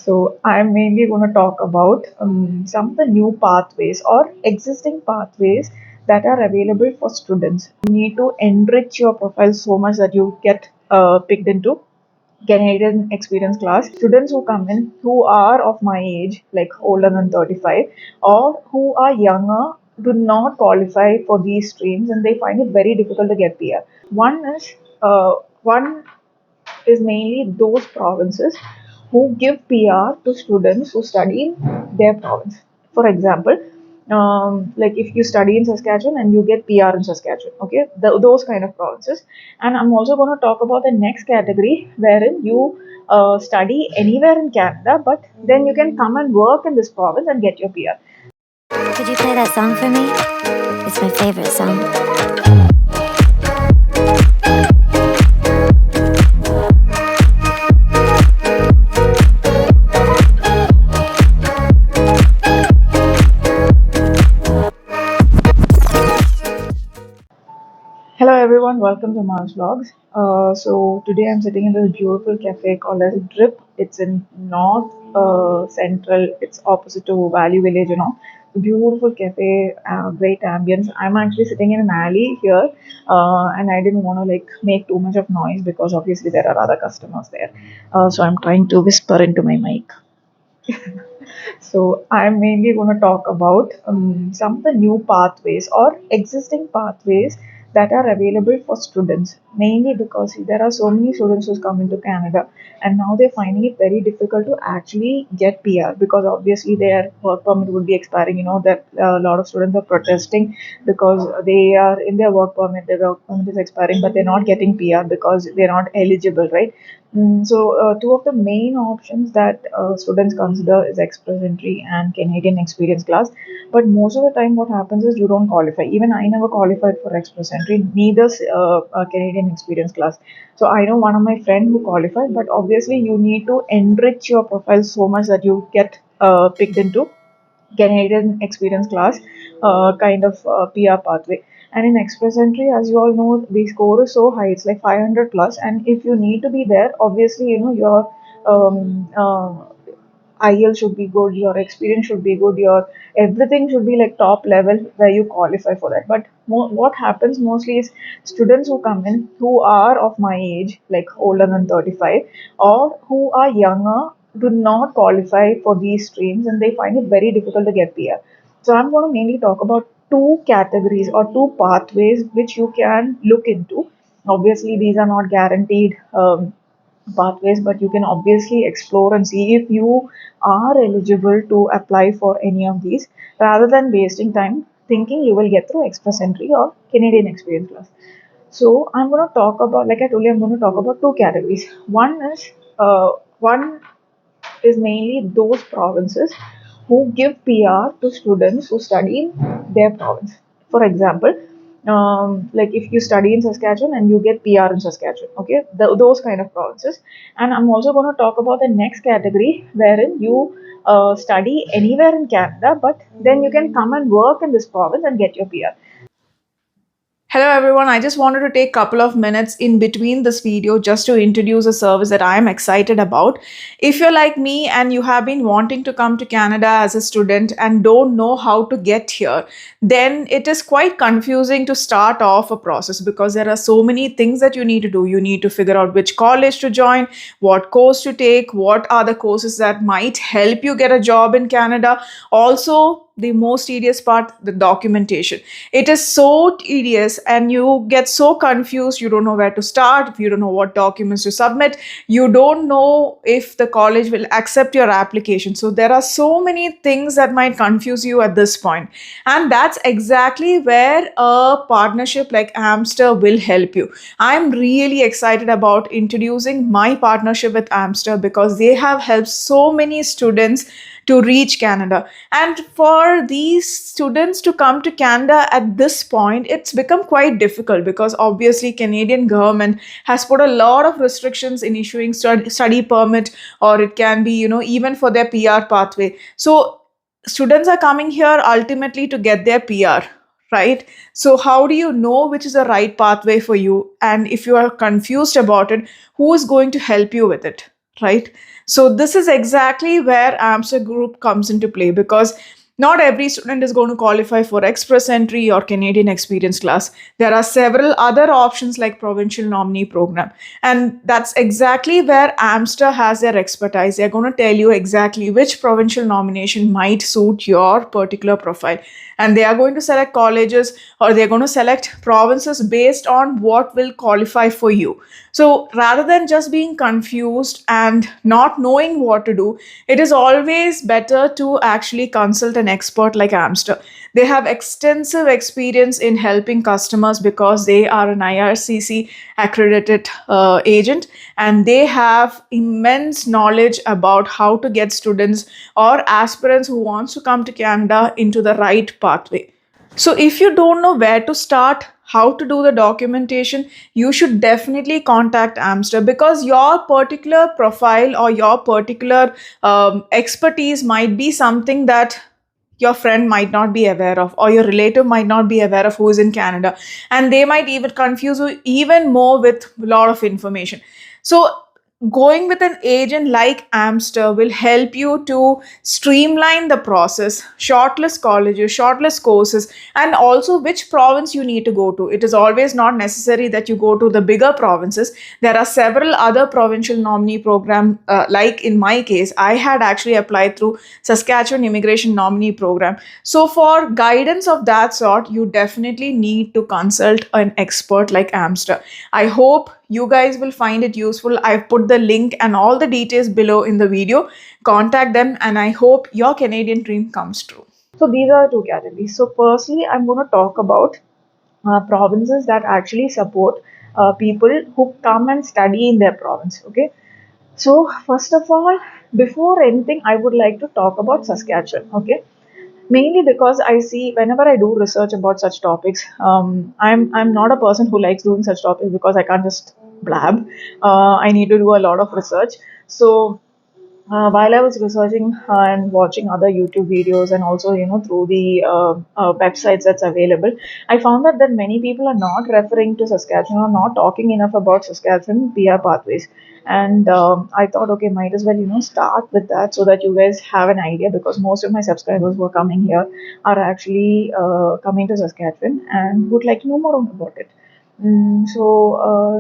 So I'm mainly going to talk about some of the new pathways or existing pathways that are available for students. You need to enrich your profile so much that you get picked into Canadian experience class. Students who come in who are of my age, like older than 35, or who are younger, do not qualify for these streams and they find it very difficult to get PR. One is mainly those provinces who give PR to students who study in their province. For example, like if you study in Saskatchewan and you get PR in Saskatchewan, okay, those kind of provinces. And I'm also going to talk about the next category wherein you study anywhere in Canada, but then you can come and work in this province and get your PR. Could you play that song for me? It's my favorite song. Hello everyone, welcome to Malz Vlogs. So today I'm sitting in this beautiful cafe called as Drip. It's in North Central. It's opposite to Valley Village, Beautiful cafe, great ambience. I'm actually sitting in an alley here, and I didn't want to like make too much of noise because obviously there are other customers there. So I'm trying to whisper into my mic. So I'm mainly going to talk about some of the new pathways or existing pathways that are available for students. Mainly because there are so many students who's come into Canada and now they're finding it very difficult to actually get PR because obviously their work permit would be expiring. You know that a lot of students are protesting because they are in their work permit. Their work permit is expiring, but they're not getting PR because they're not eligible, right? Two of the main options that students consider is express entry and Canadian experience class. But most of the time, what happens is you don't qualify. Even I never qualified for express entry, neither Canadian experience class. So I know one of my friend who qualified, but obviously you need to enrich your profile so much that you get picked into Canadian experience class kind of PR pathway. And in express entry, as you all know, the score is so high, it's like 500 plus. And if you need to be there, obviously, your IEL should be good, your experience should be good, your everything should be like top level where you qualify for that. But what happens mostly is students who come in who are of my age, like older than 35, or who are younger, do not qualify for these streams and they find it very difficult to get PR. So I'm going to mainly talk about two categories or two pathways which you can look into. Obviously, these are not guaranteed pathways, but you can obviously explore and see if you are eligible to apply for any of these rather than wasting time thinking you will get through express entry or Canadian experience class. So I'm going to talk about, like I told you, I'm going to talk about two categories. One is mainly those provinces who give PR to students who study in their province. For example, like if you study in Saskatchewan and you get PR in Saskatchewan, okay, those kind of provinces. And I'm also going to talk about the next category wherein you study anywhere in Canada, but then you can come and work in this province and get your PR. Hello everyone, I just wanted to take a couple of minutes in between this video just to introduce a service that I am excited about. If you're like me and you have been wanting to come to Canada as a student and don't know how to get here, then it is quite confusing to start off a process because there are so many things that you need to do. You need to figure out which college to join, what course to take, what are the courses that might help you get a job in Canada. Also, the most tedious part, the documentation. It is so tedious and you get so confused. You don't know where to start. You don't know what documents to submit. You don't know if the college will accept your application. So there are so many things that might confuse you at this point. And that's exactly where a partnership like Amster will help you. I'm really excited about introducing my partnership with Amster because they have helped so many students to reach Canada. And for these students to come to Canada at this point, it's become quite difficult because obviously Canadian government has put a lot of restrictions in issuing study permit, or it can be, even for their PR pathway. So students are coming here ultimately to get their PR. Right? So, how do you know which is the right pathway for you? And if you are confused about it, who is going to help you with it? Right? So this is exactly where AMSA group comes into play, because not every student is going to qualify for Express Entry or Canadian Experience class. There are several other options like Provincial Nominee program. And that's exactly where AMSTA has their expertise. They're going to tell you exactly which provincial nomination might suit your particular profile. And they are going to select colleges, or they're going to select provinces based on what will qualify for you. So rather than just being confused and not knowing what to do, it is always better to actually consult an expert like Amster. They have extensive experience in helping customers because they are an IRCC accredited agent, and they have immense knowledge about how to get students or aspirants who wants to come to Canada into the right pathway. So, if you don't know where to start, how to do the documentation, you should definitely contact Amster, because your particular profile or your particular expertise might be something that your friend might not be aware of, or your relative might not be aware of, who is in Canada, and they might even confuse you even more with a lot of information. So going with an agent like Amster will help you to streamline the process, shortlist colleges, shortlist courses, and also which province you need to go to. It is always not necessary that you go to the bigger provinces. There are several other provincial nominee program, like in my case, I had actually applied through Saskatchewan Immigration Nominee Program. So for guidance of that sort, you definitely need to consult an expert like Amster. I hope you guys will find it useful. I've put the link and all the details below in the video. Contact them, and I hope your Canadian dream comes true. So these are two categories. So firstly, I'm going to talk about provinces that actually support people who come and study in their province. Okay. So first of all, before anything, I would like to talk about Saskatchewan. Okay, mainly because I see whenever I do research about such topics, I'm not a person who likes doing such topics because I can't just blab. I need to do a lot of research. So while I was researching and watching other YouTube videos, and also through the websites that's available, I found that many people are not referring to Saskatchewan or not talking enough about Saskatchewan PR pathways. And I thought, okay, might as well start with that so that you guys have an idea, because most of my subscribers who are coming here are actually coming to Saskatchewan and would like to know more about it.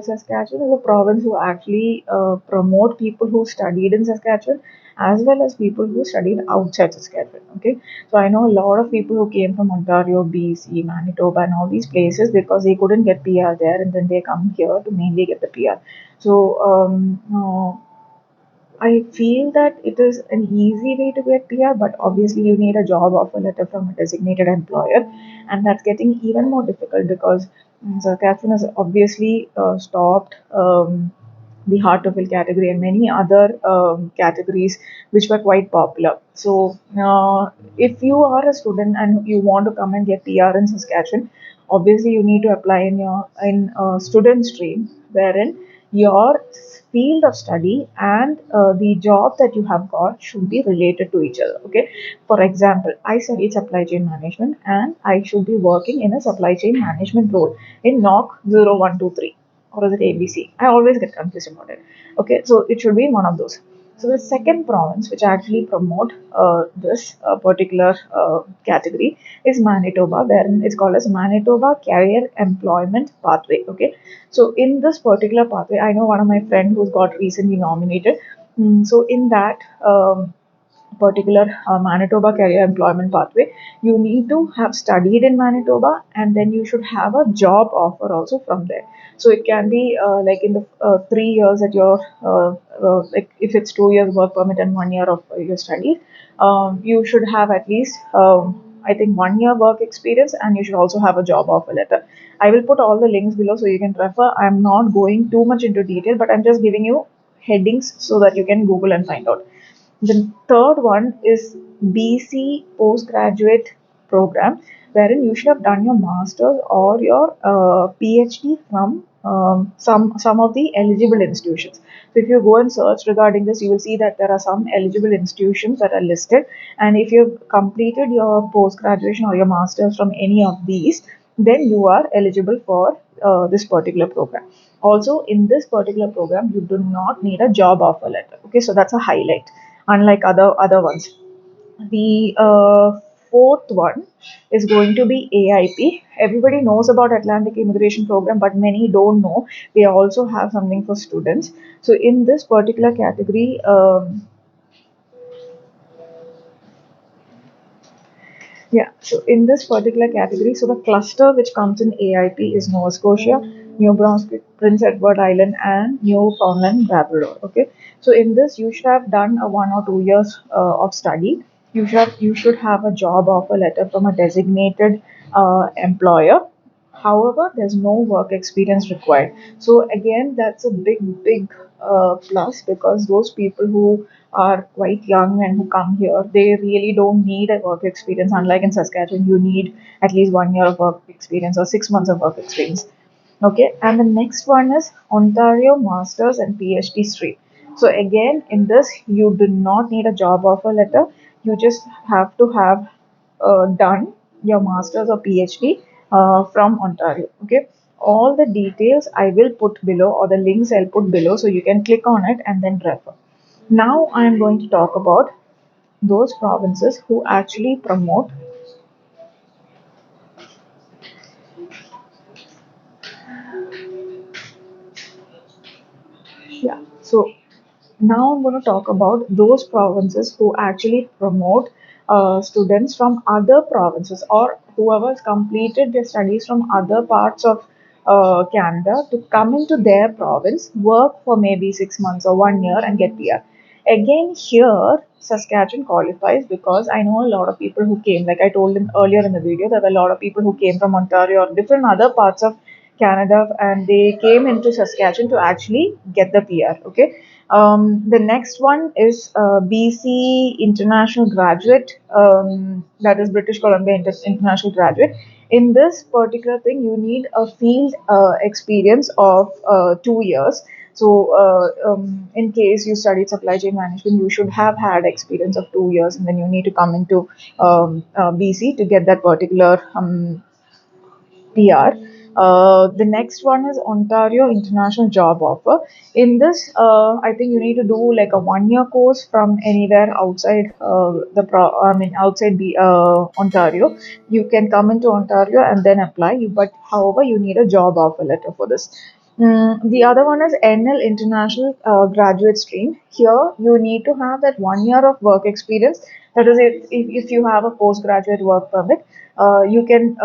Saskatchewan is a province who actually promote people who studied in Saskatchewan as well as people who studied outside Saskatchewan. Okay, so I know a lot of people who came from Ontario, BC, Manitoba, and all these places because they couldn't get PR there, and then they come here to mainly get the PR. So I feel that it is an easy way to get PR, but obviously you need a job offer letter from a designated employer, and that's getting even more difficult because Saskatchewan has obviously stopped the hard to fill category and many other categories which were quite popular. So, if you are a student and you want to come and get PR in Saskatchewan, obviously you need to apply in your in student stream, wherein your field of study and the job that you have got should be related to each other. Okay, for example, I studied supply chain management and I should be working in a supply chain management role in NOC 0123, or is it ABC? I always get confused about it. Okay, so it should be one of those. So the second province which actually promote this particular category is Manitoba, wherein it's called as Manitoba Career Employment Pathway. Okay, so in this particular pathway, I know one of my friend who's got recently nominated. So in that particular Manitoba career employment pathway, you need to have studied in Manitoba, and then you should have a job offer also from there. So it can be like in the 3 years that you're like if it's 2 years work permit and 1 year of your studies, you should have at least I think 1 year work experience, and you should also have a job offer letter. I will put all the links below so you can refer. I'm not going too much into detail, but I'm just giving you headings so that you can Google and find out. The third one is BC postgraduate program, wherein you should have done your master's or your PhD from some of the eligible institutions. So if you go and search regarding this, you will see that there are some eligible institutions that are listed, and if you've completed your post graduation or your master's from any of these, then you are eligible for this particular program. Also, in this particular program, you do not need a job offer letter. Okay, so that's a highlight, unlike other ones. The fourth one is going to be AIP. Everybody knows about Atlantic Immigration Program, but many don't know. They also have something for students. So in this particular category, yeah, so in this particular category, so the cluster which comes in AIP is Nova Scotia, New Brunswick, Prince Edward Island, and Newfoundland, Labrador. Okay, so in this you should have done a 1 or 2 years of study. You should have a job offer letter from a designated employer. However, there's no work experience required. So again, that's a big plus, because those people who are quite young and who come here, they really don't need a work experience. Unlike in Saskatchewan, you need at least 1 year of work experience or 6 months of work experience. Okay, and the next one is Ontario Masters and PhD stream. So again, in this, you do not need a job offer letter. You just have to have done your master's or PhD from Ontario. Okay, all the details I will put below, or the links I'll put below, so you can click on it and then refer. Now I am going to talk about those provinces who actually promote. Yeah. So now I'm going to talk about those provinces who actually promote students from other provinces, or whoever has completed their studies from other parts of Canada, to come into their province, work for maybe 6 months or 1 year, and get PR. Again, here Saskatchewan qualifies, because I know a lot of people who came, like I told in earlier in the video, there were a lot of people who came from Ontario or different other parts of Canada, and they came into Saskatchewan to actually get the PR. Okay. The next one is BC International Graduate, that is British Columbia International Graduate. In this particular thing, you need a field experience of 2 years. So, in case you studied supply chain management, you should have had experience of 2 years, and then you need to come into BC to get that particular PR. The next one is Ontario International Job Offer. In this, I think you need to do like a 1 year course from anywhere outside outside the Ontario. You can come into Ontario and then apply. But however, you need a job offer letter for this. The other one is NL International Graduate Stream. Here, you need to have that 1 year of work experience. That is, if you have a postgraduate work permit, you can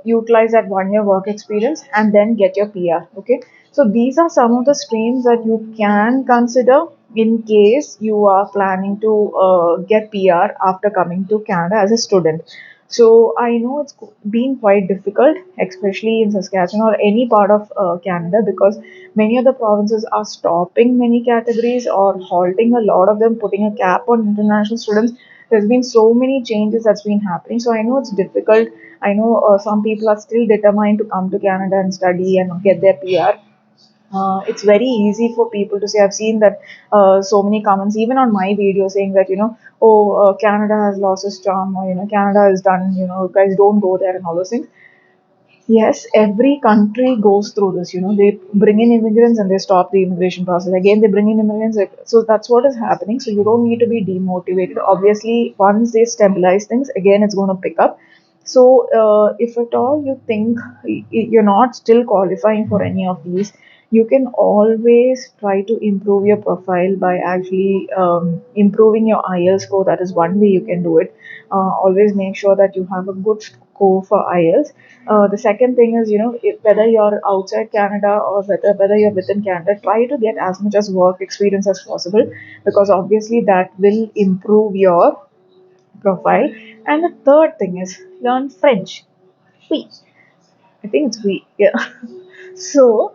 utilize that 1 year work experience and then get your PR. Okay, so these are some of the streams that you can consider in case you are planning to get PR after coming to Canada as a student. So I know it's been quite difficult, especially in Saskatchewan or any part of Canada, because many of the provinces are stopping many categories or halting a lot of them, putting a cap on international students. There's been so many changes that's been happening. So I know it's difficult. I know some people are still determined to come to Canada and study and get their PR. It's very easy for people to say. I've seen that so many comments, even on my video, saying that, oh, Canada has lost its charm, or Canada is done. Guys, don't go there and all those things. Yes, every country goes through this. They bring in immigrants and they stop the immigration process. Again, they bring in immigrants. So that's what is happening. So you don't need to be demotivated. Obviously, once they stabilize things, again, it's going to pick up. So, if at all you think you're not still qualifying for any of these, you can always try to improve your profile by actually improving your IELTS score. That is one way you can do it. Always make sure that you have a good score for IELTS. The second thing is, whether you're outside Canada or whether you're within Canada, try to get as much as work experience as possible, because obviously that will improve your profile. And the third thing is learn French. Oui, I think it's we. Yeah. So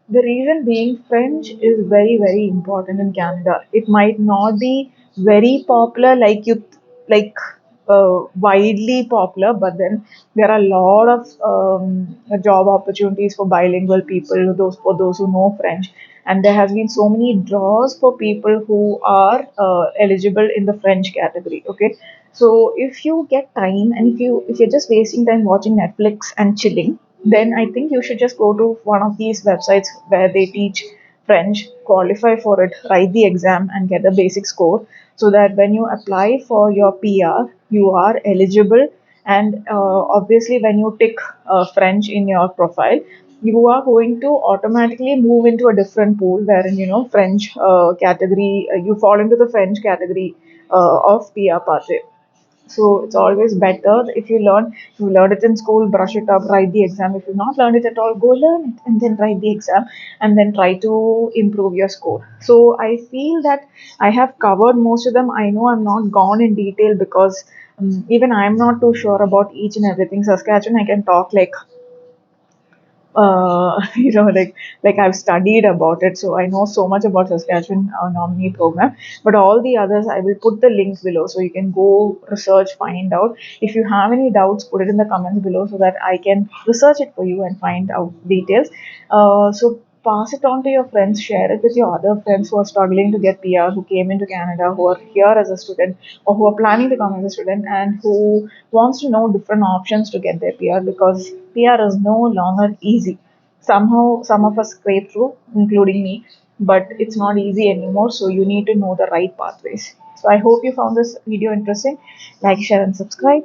the reason being, French is very, very important in Canada. It might not be very popular, widely popular, but then there are a lot of job opportunities for bilingual people, those who know French, and there has been so many draws for people who are eligible in the French category. Okay, so if you get time, and if you're just wasting time watching Netflix and chilling, then I think you should just go to one of these websites where they teach French, qualify for it, write the exam, and get a basic score so that when you apply for your PR, you are eligible. And obviously, when you tick French in your profile, you are going to automatically move into a different pool wherein, French category, you fall into the French category of PR pathway. So it's always better if you learn it in school, brush it up, write the exam. If you've not learned it at all, go learn it and then write the exam and then try to improve your score. So I feel that I have covered most of them. I know I'm not gone in detail because even I'm not too sure about each and everything. Saskatchewan, I can talk like like I've studied about it, so I know so much about Saskatchewan nominee program. But all the others, I will put the link below, so you can go research, find out. If you have any doubts, put it in the comments below so that I can research it for you and find out details. So pass it on to your friends, share it with your other friends who are struggling to get PR, who came into Canada, who are here as a student, or who are planning to come as a student, and who wants to know different options to get their PR, because PR is no longer easy. Somehow, some of us scrape through, including me, but it's not easy anymore. So you need to know the right pathways. So I hope you found this video interesting. Like, share, and subscribe.